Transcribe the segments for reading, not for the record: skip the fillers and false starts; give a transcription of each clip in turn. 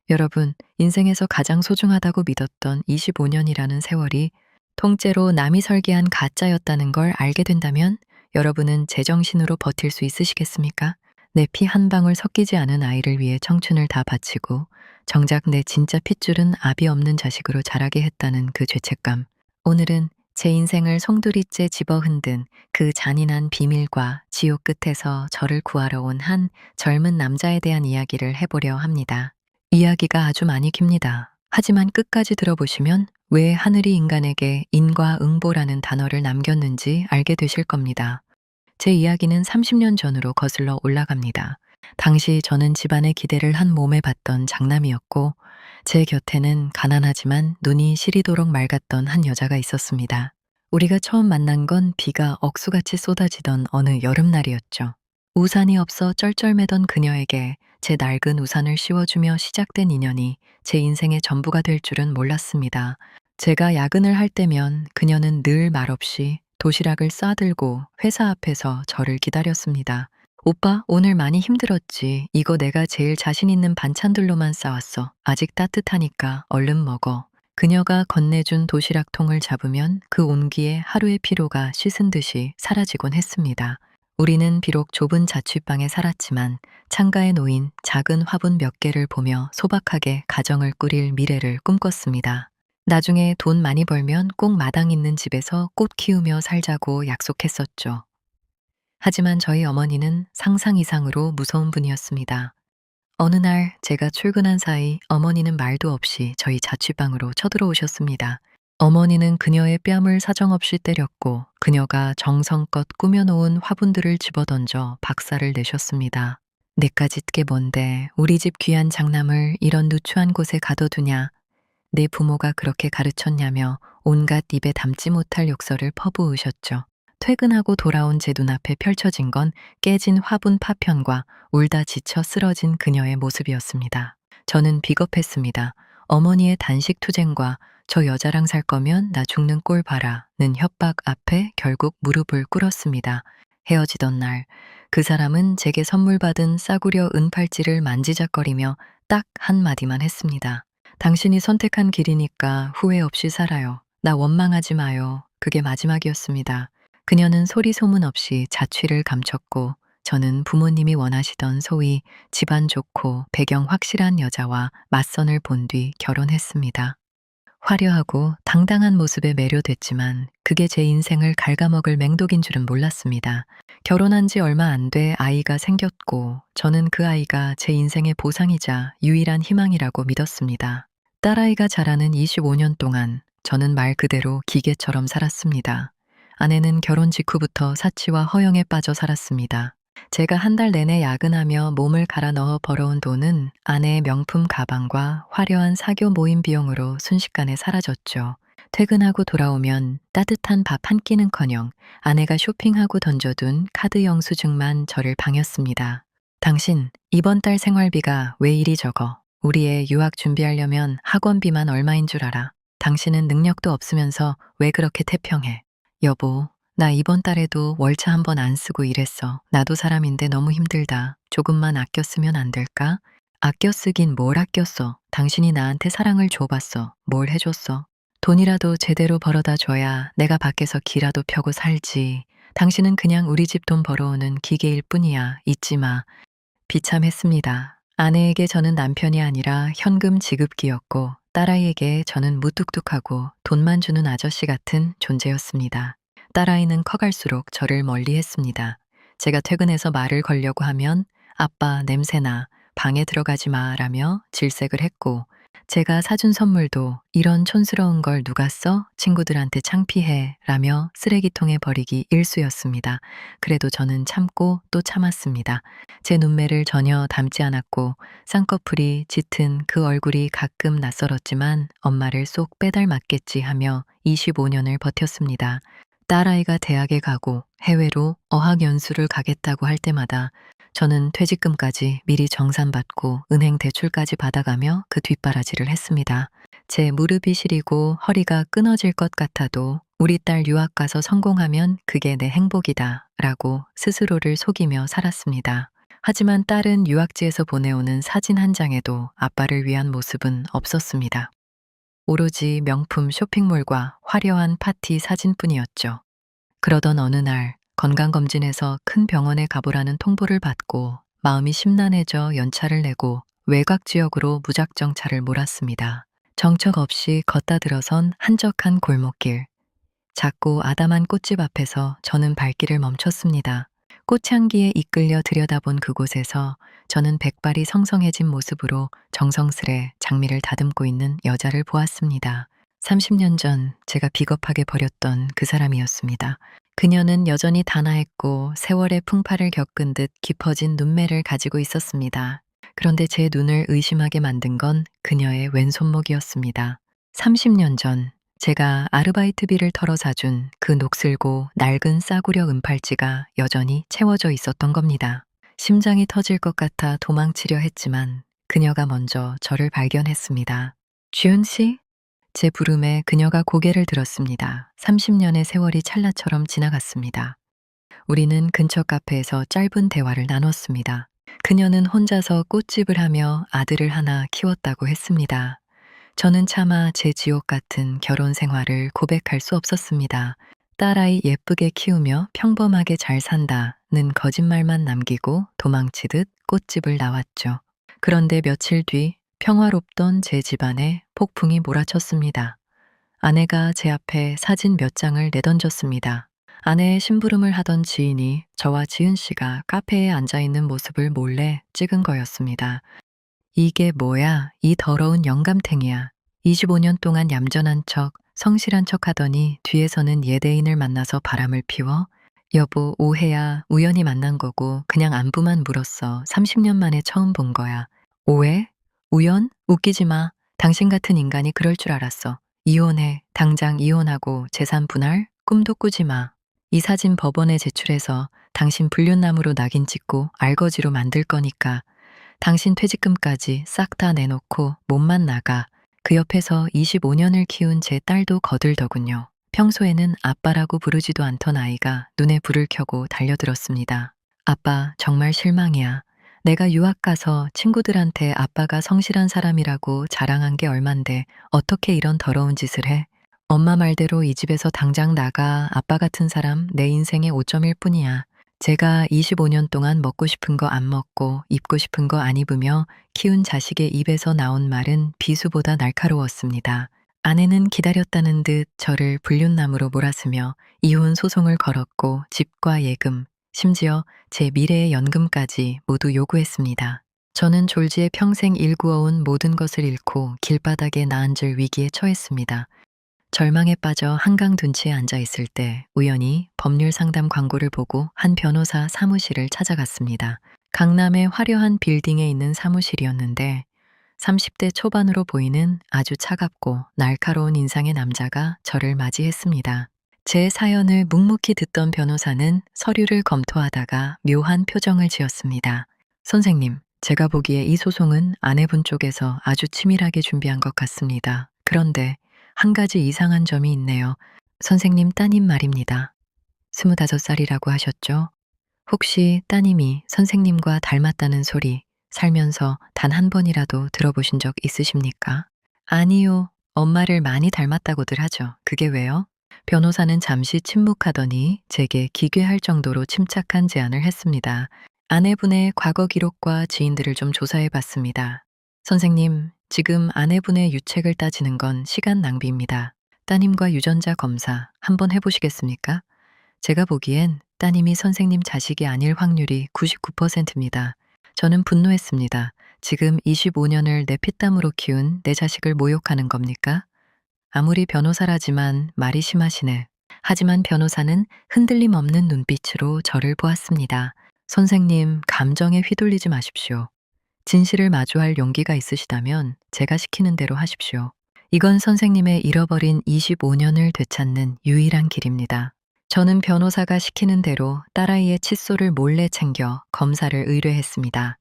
여러분, 인생에서 가장 소중하다고 믿었던 25년이라는 세월이 통째로 남이 설계한 가짜였다는 걸 알게 된다면 여러분은 제정신으로 버틸 수 있으시겠습니까? 내 피 한 방울 섞이지 않은 아이를 위해 청춘을 다 바치고 정작 내 진짜 핏줄은 아비 없는 자식으로 자라게 했다는 그 죄책감. 오늘은 제 인생을 송두리째 집어 흔든 그 잔인한 비밀과 지옥 끝에서 저를 구하러 온 한 젊은 남자에 대한 이야기를 해보려 합니다. 이야기가 아주 많이 깁니다. 하지만 끝까지 들어보시면 왜 하늘이 인간에게 인과응보라는 단어를 남겼는지 알게 되실 겁니다. 제 이야기는 30년 전으로 거슬러 올라갑니다. 당시 저는 집안의 기대를 한 몸에 받던 장남이었고, 제 곁에는 가난하지만 눈이 시리도록 맑았던 한 여자가 있었습니다. 우리가 처음 만난 건 비가 억수같이 쏟아지던 어느 여름날이었죠. 우산이 없어 쩔쩔매던 그녀에게 제 낡은 우산을 씌워주며 시작된 인연이 제 인생의 전부가 될 줄은 몰랐습니다. 제가 야근을 할 때면 그녀는 늘 말없이 도시락을 싸들고 회사 앞에서 저를 기다렸습니다. 오빠, 오늘 많이 힘들었지. 이거 내가 제일 자신 있는 반찬들로만 싸왔어. 아직 따뜻하니까 얼른 먹어. 그녀가 건네준 도시락통을 잡으면 그 온기에 하루의 피로가 씻은 듯이 사라지곤 했습니다. 우리는 비록 좁은 자취방에 살았지만 창가에 놓인 작은 화분 몇 개를 보며 소박하게 가정을 꾸릴 미래를 꿈꿨습니다. 나중에 돈 많이 벌면 꼭 마당 있는 집에서 꽃 키우며 살자고 약속했었죠. 하지만 저희 어머니는 상상 이상으로 무서운 분이었습니다. 어느 날 제가 출근한 사이 어머니는 말도 없이 저희 자취방으로 쳐들어오셨습니다. 어머니는 그녀의 뺨을 사정없이 때렸고 그녀가 정성껏 꾸며놓은 화분들을 집어던져 박살을 내셨습니다. 내까짓 게 뭔데 우리 집 귀한 장남을 이런 누추한 곳에 가둬두냐. 내 부모가 그렇게 가르쳤냐며 온갖 입에 담지 못할 욕설을 퍼부으셨죠. 퇴근하고 돌아온 제 눈앞에 펼쳐진 건 깨진 화분 파편과 울다 지쳐 쓰러진 그녀의 모습이었습니다. 저는 비겁했습니다. 어머니의 단식 투쟁과 저 여자랑 살 거면 나 죽는 꼴 봐라는 협박 앞에 결국 무릎을 꿇었습니다. 헤어지던 날, 그 사람은 제게 선물 받은 싸구려 은팔찌를 만지작거리며 딱 한마디만 했습니다. 당신이 선택한 길이니까 후회 없이 살아요. 나 원망하지 마요. 그게 마지막이었습니다. 그녀는 소리 소문 없이 자취를 감췄고 저는 부모님이 원하시던 소위 집안 좋고 배경 확실한 여자와 맞선을 본 뒤 결혼했습니다. 화려하고 당당한 모습에 매료됐지만 그게 제 인생을 갉아먹을 맹독인 줄은 몰랐습니다. 결혼한 지 얼마 안 돼 아이가 생겼고 저는 그 아이가 제 인생의 보상이자 유일한 희망이라고 믿었습니다. 딸아이가 자라는 25년 동안 저는 말 그대로 기계처럼 살았습니다. 아내는 결혼 직후부터 사치와 허영에 빠져 살았습니다. 제가 한 달 내내 야근하며 몸을 갈아 넣어 벌어온 돈은 아내의 명품 가방과 화려한 사교 모임 비용으로 순식간에 사라졌죠. 퇴근하고 돌아오면 따뜻한 밥 한 끼는커녕 아내가 쇼핑하고 던져둔 카드 영수증만 저를 방했습니다. 당신, 이번 달 생활비가 왜 이리 적어? 우리 애 유학 준비하려면 학원비만 얼마인 줄 알아? 당신은 능력도 없으면서 왜 그렇게 태평해? 여보, 나 이번 달에도 월차 한 번 안 쓰고 일했어. 나도 사람인데 너무 힘들다. 조금만 아껴 쓰면 안 될까? 아껴 쓰긴 뭘 아껴 써. 당신이 나한테 사랑을 줘봤어. 뭘 해줬어? 돈이라도 제대로 벌어다 줘야 내가 밖에서 기라도 펴고 살지. 당신은 그냥 우리 집 돈 벌어오는 기계일 뿐이야. 잊지 마. 비참했습니다. 아내에게 저는 남편이 아니라 현금 지급기였고 딸아이에게 저는 무뚝뚝하고 돈만 주는 아저씨 같은 존재였습니다. 딸아이는 커갈수록 저를 멀리했습니다. 제가 퇴근해서 말을 걸려고 하면 아빠 냄새나 방에 들어가지 마라며 질색을 했고 제가 사준 선물도 이런 촌스러운 걸 누가 써? 친구들한테 창피해 라며 쓰레기통에 버리기 일쑤였습니다. 그래도 저는 참고 또 참았습니다. 제 눈매를 전혀 닮지 않았고 쌍꺼풀이 짙은 그 얼굴이 가끔 낯설었지만 엄마를 쏙 빼닮았겠지 하며 25년을 버텼습니다. 딸아이가 대학에 가고 해외로 어학연수를 가겠다고 할 때마다 저는 퇴직금까지 미리 정산받고 은행 대출까지 받아가며 그 뒷바라지를 했습니다. 제 무릎이 시리고 허리가 끊어질 것 같아도 우리 딸 유학 가서 성공하면 그게 내 행복이다 라고 스스로를 속이며 살았습니다. 하지만 딸은 유학지에서 보내오는 사진 한 장에도 아빠를 위한 모습은 없었습니다. 오로지 명품 쇼핑몰과 화려한 파티 사진뿐이었죠. 그러던 어느 날 건강검진에서 큰 병원에 가보라는 통보를 받고 마음이 심란해져 연차를 내고 외곽 지역으로 무작정 차를 몰았습니다. 정처 없이 걷다 들어선 한적한 골목길. 작고 아담한 꽃집 앞에서 저는 발길을 멈췄습니다. 꽃향기에 이끌려 들여다본 그곳에서 저는 백발이 성성해진 모습으로 정성스레 장미를 다듬고 있는 여자를 보았습니다. 30년 전 제가 비겁하게 버렸던 그 사람이었습니다. 그녀는 여전히 단아했고 세월의 풍파를 겪은 듯 깊어진 눈매를 가지고 있었습니다. 그런데 제 눈을 의심하게 만든 건 그녀의 왼손목이었습니다. 30년 전 제가 아르바이트비를 털어 사준 그 녹슬고 낡은 싸구려 은팔찌가 여전히 채워져 있었던 겁니다. 심장이 터질 것 같아 도망치려 했지만 그녀가 먼저 저를 발견했습니다. 주윤 씨? 제 부름에 그녀가 고개를 들었습니다. 30년의 세월이 찰나처럼 지나갔습니다. 우리는 근처 카페에서 짧은 대화를 나눴습니다. 그녀는 혼자서 꽃집을 하며 아들을 하나 키웠다고 했습니다. 저는 차마 제 지옥 같은 결혼 생활을 고백할 수 없었습니다. 딸아이 예쁘게 키우며 평범하게 잘 산다는 거짓말만 남기고 도망치듯 꽃집을 나왔죠. 그런데 며칠 뒤 평화롭던 제 집안에 폭풍이 몰아쳤습니다. 아내가 제 앞에 사진 몇 장을 내던졌습니다. 아내의 심부름을 하던 지인이 저와 지은 씨가 카페에 앉아 있는 모습을 몰래 찍은 거였습니다. 이게 뭐야? 이 더러운 영감탱이야. 25년 동안 얌전한 척, 성실한 척 하더니 뒤에서는 예대인을 만나서 바람을 피워? 여보, 오해야. 우연히 만난 거고 그냥 안부만 물었어. 30년 만에 처음 본 거야. 오해? 우연? 웃기지 마. 당신 같은 인간이 그럴 줄 알았어. 이혼해. 당장 이혼하고 재산 분할? 꿈도 꾸지 마. 이 사진 법원에 제출해서 당신 불륜남으로 낙인 찍고 알거지로 만들 거니까 당신 퇴직금까지 싹 다 내놓고 몸만 나가. 그 옆에서 25년을 키운 제 딸도 거들더군요. 평소에는 아빠라고 부르지도 않던 아이가 눈에 불을 켜고 달려들었습니다. 아빠, 정말 실망이야. 내가 유학 가서 친구들한테 아빠가 성실한 사람이라고 자랑한 게 얼만데 어떻게 이런 더러운 짓을 해? 엄마 말대로 이 집에서 당장 나가. 아빠 같은 사람 내 인생의 5점일 뿐이야. 제가 25년 동안 먹고 싶은 거 안 먹고 입고 싶은 거 안 입으며 키운 자식의 입에서 나온 말은 비수보다 날카로웠습니다. 아내는 기다렸다는 듯 저를 불륜남으로 몰았으며 이혼 소송을 걸었고 집과 예금, 심지어 제 미래의 연금까지 모두 요구했습니다. 저는 졸지에 평생 일구어온 모든 것을 잃고 길바닥에 나앉을 위기에 처했습니다. 절망에 빠져 한강 둔치에 앉아 있을 때 우연히 법률 상담 광고를 보고 한 변호사 사무실을 찾아갔습니다. 강남의 화려한 빌딩에 있는 사무실이었는데 30대 초반으로 보이는 아주 차갑고 날카로운 인상의 남자가 저를 맞이했습니다. 제 사연을 묵묵히 듣던 변호사는 서류를 검토하다가 묘한 표정을 지었습니다. 선생님, 제가 보기에 이 소송은 아내분 쪽에서 아주 치밀하게 준비한 것 같습니다. 그런데 한 가지 이상한 점이 있네요. 선생님 따님 말입니다. 25살이라고 하셨죠? 혹시 따님이 선생님과 닮았다는 소리 살면서 단 한 번이라도 들어보신 적 있으십니까? 아니요. 엄마를 많이 닮았다고들 하죠. 그게 왜요? 변호사는 잠시 침묵하더니 제게 기괴할 정도로 침착한 제안을 했습니다. 아내분의 과거 기록과 지인들을 좀 조사해 봤습니다. 선생님, 지금 아내분의 유책을 따지는 건 시간 낭비입니다. 따님과 유전자 검사 한번 해보시겠습니까? 제가 보기엔 따님이 선생님 자식이 아닐 확률이 99%입니다. 저는 분노했습니다. 지금 25년을 내 피땀으로 키운 내 자식을 모욕하는 겁니까? 아무리 변호사라지만 말이 심하시네. 하지만 변호사는 흔들림 없는 눈빛으로 저를 보았습니다. 선생님, 감정에 휘둘리지 마십시오. 진실을 마주할 용기가 있으시다면 제가 시키는 대로 하십시오. 이건 선생님의 잃어버린 25년을 되찾는 유일한 길입니다. 저는 변호사가 시키는 대로 딸아이의 칫솔을 몰래 챙겨 검사를 의뢰했습니다.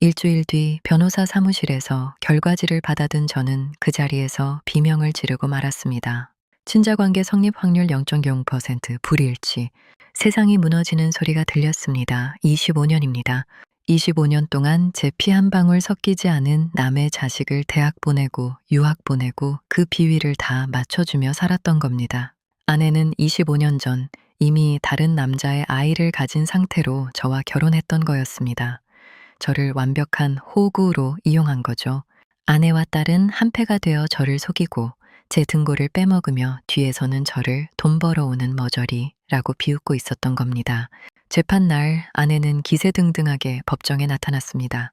일주일 뒤 변호사 사무실에서 결과지를 받아든 저는 그 자리에서 비명을 지르고 말았습니다. 친자관계 성립 확률 0.0% 불일치. 세상이 무너지는 소리가 들렸습니다. 25년입니다. 25년 동안 제 피 한 방울 섞이지 않은 남의 자식을 대학 보내고 유학 보내고 그 비위를 다 맞춰주며 살았던 겁니다. 아내는 25년 전 이미 다른 남자의 아이를 가진 상태로 저와 결혼했던 거였습니다. 저를 완벽한 호구로 이용한 거죠. 아내와 딸은 한패가 되어 저를 속이고 제 등골을 빼먹으며 뒤에서는 저를 돈 벌어오는 머저리라고 비웃고 있었던 겁니다. 재판 날 아내는 기세등등하게 법정에 나타났습니다.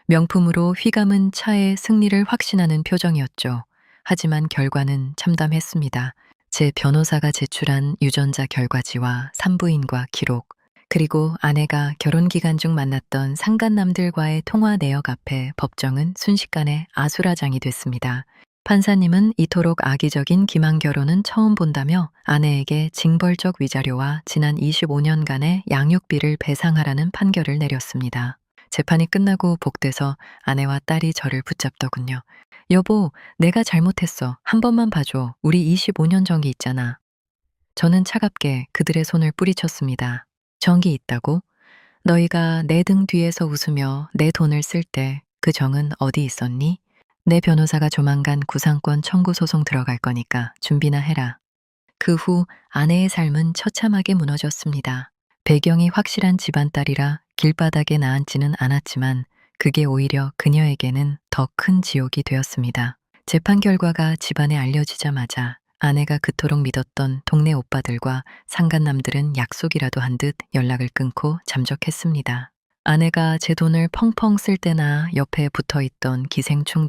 명품으로 휘감은 차의 승리를 확신하는 표정이었죠. 하지만 결과는 참담했습니다. 제 변호사가 제출한 유전자 결과지와 산부인과 기록, 그리고 아내가 결혼 기간 중 만났던 상간남들과의 통화 내역 앞에 법정은 순식간에 아수라장이 됐습니다. 판사님은 이토록 악의적인 기망 결혼은 처음 본다며 아내에게 징벌적 위자료와 지난 25년간의 양육비를 배상하라는 판결을 내렸습니다. 재판이 끝나고 복돼서 아내와 딸이 저를 붙잡더군요. 여보, 내가 잘못했어. 한 번만 봐줘. 우리 25년 전기 있잖아. 저는 차갑게 그들의 손을 뿌리쳤습니다. 정이 있다고? 너희가 내 등 뒤에서 웃으며 내 돈을 쓸 때 그 정은 어디 있었니? 내 변호사가 조만간 구상권 청구 소송 들어갈 거니까 준비나 해라. 그 후 아내의 삶은 처참하게 무너졌습니다. 배경이 확실한 집안딸이라 길바닥에 나앉지는 않았지만 그게 오히려 그녀에게는 더 큰 지옥이 되었습니다. 재판 결과가 집안에 알려지자마자 아내가 그토록 믿었던 동네 오빠들과 상간남들은 약속이라도 한 듯 연락을 끊고 잠적했습니다. 아내가 제 돈을 펑펑 쓸 때나 옆에 붙어 있던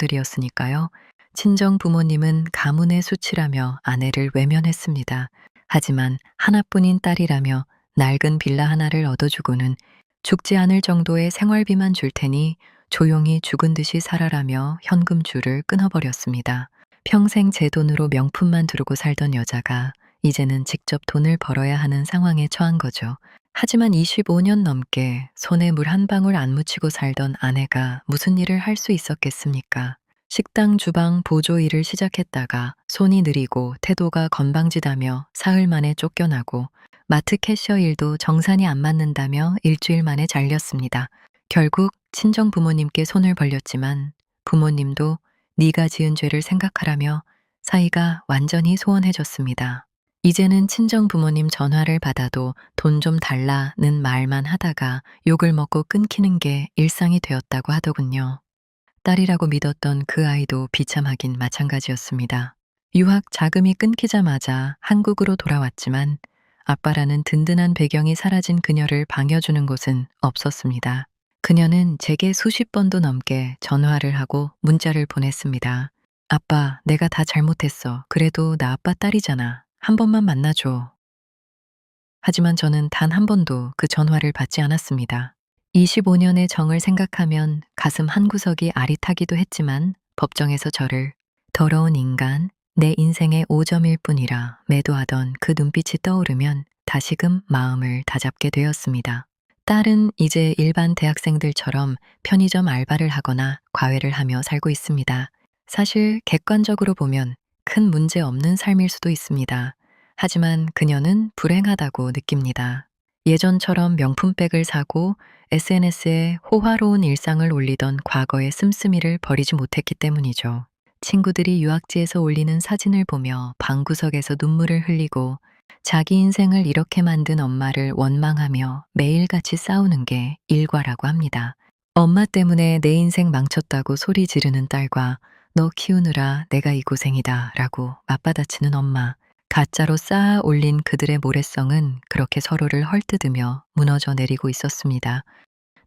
기생충들이었으니까요. 친정 부모님은 가문의 수치라며 아내를 외면했습니다. 하지만 하나뿐인 딸이라며 낡은 빌라 하나를 얻어주고는 죽지 않을 정도의 생활비만 줄 테니 조용히 죽은 듯이 살아라며 현금줄을 끊어버렸습니다. 평생 제 돈으로 명품만 두르고 살던 여자가 이제는 직접 돈을 벌어야 하는 상황에 처한 거죠. 하지만 25년 넘게 손에 물 한 방울 안 묻히고 살던 아내가 무슨 일을 할 수 있었겠습니까? 식당 주방 보조 일을 시작했다가 손이 느리고 태도가 건방지다며 사흘 만에 쫓겨나고 마트 캐셔 일도 정산이 안 맞는다며 일주일 만에 잘렸습니다. 결국 친정 부모님께 손을 벌렸지만 부모님도 네가 지은 죄를 생각하라며 사이가 완전히 소원해졌습니다. 이제는 친정 부모님 전화를 받아도 돈 좀 달라는 말만 하다가 욕을 먹고 끊기는 게 일상이 되었다고 하더군요. 딸이라고 믿었던 그 아이도 비참하긴 마찬가지였습니다. 유학 자금이 끊기자마자 한국으로 돌아왔지만 아빠라는 든든한 배경이 사라진 그녀를 반겨주는 곳은 없었습니다. 그녀는 제게 수십 번도 넘게 전화를 하고 문자를 보냈습니다. 아빠, 내가 다 잘못했어. 그래도 나 아빠 딸이잖아. 한 번만 만나줘. 하지만 저는 단 한 번도 그 전화를 받지 않았습니다. 25년의 정을 생각하면 가슴 한구석이 아릿하기도 했지만 법정에서 저를 더러운 인간, 내 인생의 5점일 뿐이라 매도하던 그 눈빛이 떠오르면 다시금 마음을 다잡게 되었습니다. 딸은 이제 일반 대학생들처럼 편의점 알바를 하거나 과외를 하며 살고 있습니다. 사실 객관적으로 보면 큰 문제 없는 삶일 수도 있습니다. 하지만 그녀는 불행하다고 느낍니다. 예전처럼 명품백을 사고 SNS에 호화로운 일상을 올리던 과거의 씀씀이를 버리지 못했기 때문이죠. 친구들이 유학지에서 올리는 사진을 보며 방구석에서 눈물을 흘리고 자기 인생을 이렇게 만든 엄마를 원망하며 매일같이 싸우는 게 일과라고 합니다. 엄마 때문에 내 인생 망쳤다고 소리 지르는 딸과 너 키우느라 내가 이 고생이다 라고 맞받아치는 엄마. 가짜로 쌓아 올린 그들의 모래성은 그렇게 서로를 헐뜯으며 무너져 내리고 있었습니다.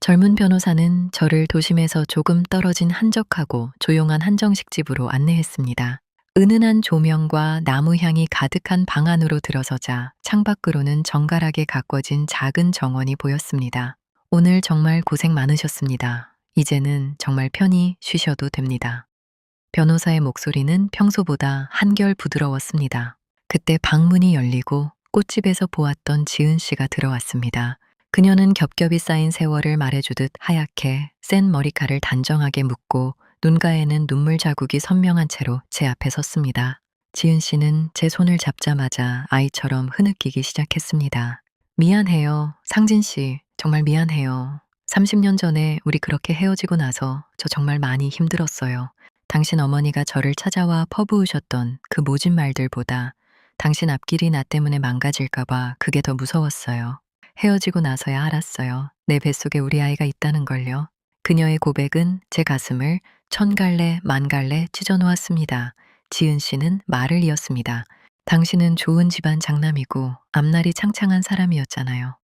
젊은 변호사는 저를 도심에서 조금 떨어진 한적하고 조용한 한정식 집으로 안내했습니다. 은은한 조명과 나무 향이 가득한 방 안으로 들어서자 창밖으로는 정갈하게 가꿔진 작은 정원이 보였습니다. 오늘 정말 고생 많으셨습니다. 이제는 정말 편히 쉬셔도 됩니다. 변호사의 목소리는 평소보다 한결 부드러웠습니다. 그때 방문이 열리고 꽃집에서 보았던 지은 씨가 들어왔습니다. 그녀는 겹겹이 쌓인 세월을 말해주듯 하얗게 센 머리칼을 단정하게 묶고 눈가에는 눈물 자국이 선명한 채로 제 앞에 섰습니다. 지은 씨는 제 손을 잡자마자 아이처럼 흐느끼기 시작했습니다. 미안해요. 상진 씨, 정말 미안해요. 30년 전에 우리 그렇게 헤어지고 나서 저 정말 많이 힘들었어요. 당신 어머니가 저를 찾아와 퍼부으셨던 그 모진 말들보다 당신 앞길이 나 때문에 망가질까봐 그게 더 무서웠어요. 헤어지고 나서야 알았어요. 내 뱃속에 우리 아이가 있다는 걸요. 그녀의 고백은 제 가슴을 천 갈래 만 갈래 찢어 놓았습니다. 지은 씨는 말을 이었습니다. 당신은 좋은 집안 장남이고 앞날이 창창한 사람이었잖아요.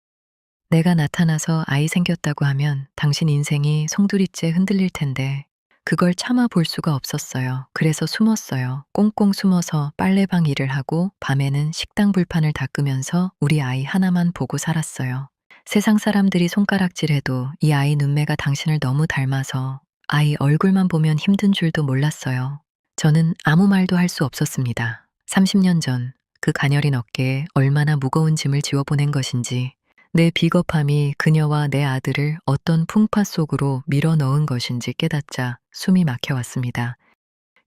내가 나타나서 아이 생겼다고 하면 당신 인생이 송두리째 흔들릴 텐데 그걸 참아 볼 수가 없었어요. 그래서 숨었어요. 꽁꽁 숨어서 빨래방 일을 하고 밤에는 식당 불판을 닦으면서 우리 아이 하나만 보고 살았어요. 세상 사람들이 손가락질해도 이 아이 눈매가 당신을 너무 닮아서 아이 얼굴만 보면 힘든 줄도 몰랐어요. 저는 아무 말도 할 수 없었습니다. 30년 전 그 가녀린 어깨에 얼마나 무거운 짐을 지워 보낸 것인지, 내 비겁함이 그녀와 내 아들을 어떤 풍파 속으로 밀어 넣은 것인지 깨닫자 숨이 막혀왔습니다.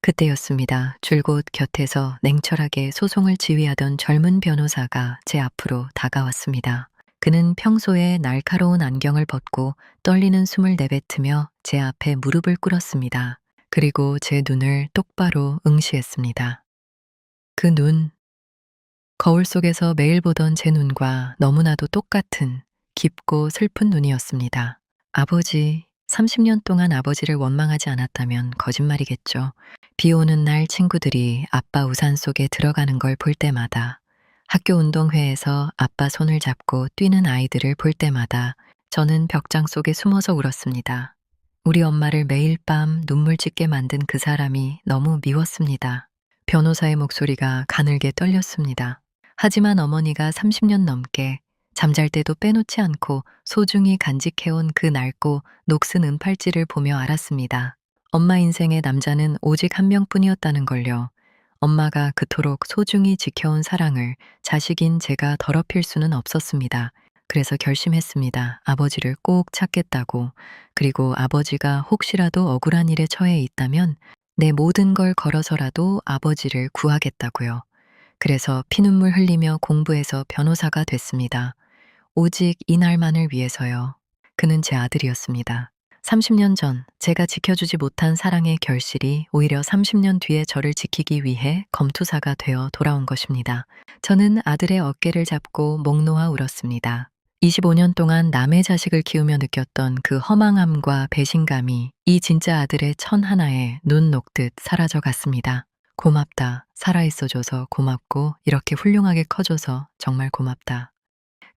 그때였습니다. 줄곧 곁에서 냉철하게 소송을 지휘하던 젊은 변호사가 제 앞으로 다가왔습니다. 그는 평소에 날카로운 안경을 벗고 떨리는 숨을 내뱉으며 제 앞에 무릎을 꿇었습니다. 그리고 제 눈을 똑바로 응시했습니다. 그 눈, 거울 속에서 매일 보던 제 눈과 너무나도 똑같은 깊고 슬픈 눈이었습니다. 아버지, 30년 동안 아버지를 원망하지 않았다면 거짓말이겠죠. 비 오는 날 친구들이 아빠 우산 속에 들어가는 걸 볼 때마다, 학교 운동회에서 아빠 손을 잡고 뛰는 아이들을 볼 때마다 저는 벽장 속에 숨어서 울었습니다. 우리 엄마를 매일 밤 눈물 짓게 만든 그 사람이 너무 미웠습니다. 변호사의 목소리가 가늘게 떨렸습니다. 하지만 어머니가 30년 넘게 잠잘 때도 빼놓지 않고 소중히 간직해온 그 낡고 녹슨 은팔찌를 보며 알았습니다. 엄마 인생의 남자는 오직 한 명뿐이었다는 걸요. 엄마가 그토록 소중히 지켜온 사랑을 자식인 제가 더럽힐 수는 없었습니다. 그래서 결심했습니다. 아버지를 꼭 찾겠다고. 그리고 아버지가 혹시라도 억울한 일에 처해 있다면 내 모든 걸 걸어서라도 아버지를 구하겠다고요. 그래서 피눈물 흘리며 공부해서 변호사가 됐습니다. 오직 이날만을 위해서요. 그는 제 아들이었습니다. 30년 전 제가 지켜주지 못한 사랑의 결실이 오히려 30년 뒤에 저를 지키기 위해 검투사가 되어 돌아온 것입니다. 저는 아들의 어깨를 잡고 목 놓아 울었습니다. 25년 동안 남의 자식을 키우며 느꼈던 그 허망함과 배신감이 이 진짜 아들의 천 하나에 눈 녹듯 사라져 갔습니다. 고맙다. 살아있어줘서 고맙고 이렇게 훌륭하게 커줘서 정말 고맙다.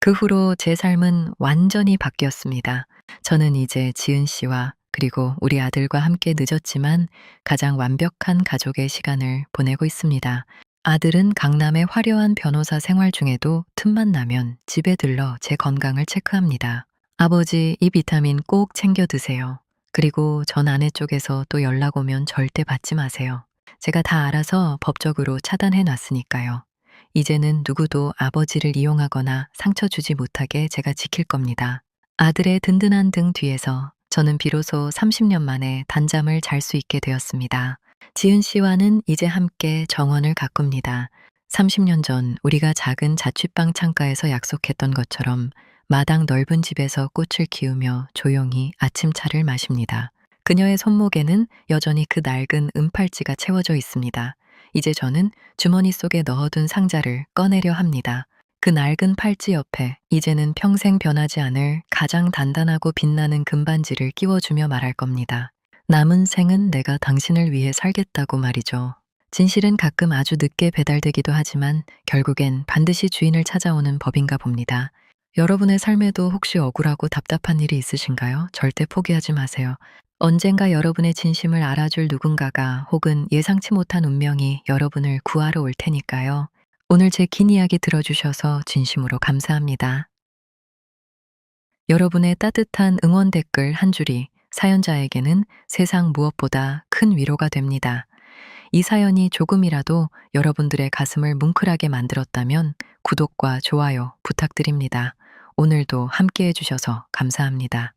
그 후로 제 삶은 완전히 바뀌었습니다. 저는 이제 지은 씨와 그리고 우리 아들과 함께 늦었지만 가장 완벽한 가족의 시간을 보내고 있습니다. 아들은 강남의 화려한 변호사 생활 중에도 틈만 나면 집에 들러 제 건강을 체크합니다. 아버지, 이 비타민 꼭 챙겨 드세요. 그리고 전 아내 쪽에서 또 연락 오면 절대 받지 마세요. 제가 다 알아서 법적으로 차단해 놨으니까요. 이제는 누구도 아버지를 이용하거나 상처 주지 못하게 제가 지킬 겁니다. 아들의 든든한 등 뒤에서 저는 비로소 30년 만에 단잠을 잘 수 있게 되었습니다. 지은 씨와는 이제 함께 정원을 가꿉니다. 30년 전 우리가 작은 자취방 창가에서 약속했던 것처럼 마당 넓은 집에서 꽃을 키우며 조용히 아침차를 마십니다. 그녀의 손목에는 여전히 그 낡은 은팔찌가 채워져 있습니다. 이제 저는 주머니 속에 넣어둔 상자를 꺼내려 합니다. 그 낡은 팔찌 옆에 이제는 평생 변하지 않을 가장 단단하고 빛나는 금반지를 끼워주며 말할 겁니다. 남은 생은 내가 당신을 위해 살겠다고 말이죠. 진실은 가끔 아주 늦게 배달되기도 하지만 결국엔 반드시 주인을 찾아오는 법인가 봅니다. 여러분의 삶에도 혹시 억울하고 답답한 일이 있으신가요? 절대 포기하지 마세요. 언젠가 여러분의 진심을 알아줄 누군가가 혹은 예상치 못한 운명이 여러분을 구하러 올 테니까요. 오늘 제 긴 이야기 들어주셔서 진심으로 감사합니다. 여러분의 따뜻한 응원 댓글 한 줄이 사연자에게는 세상 무엇보다 큰 위로가 됩니다. 이 사연이 조금이라도 여러분들의 가슴을 뭉클하게 만들었다면 구독과 좋아요 부탁드립니다. 오늘도 함께 해주셔서 감사합니다.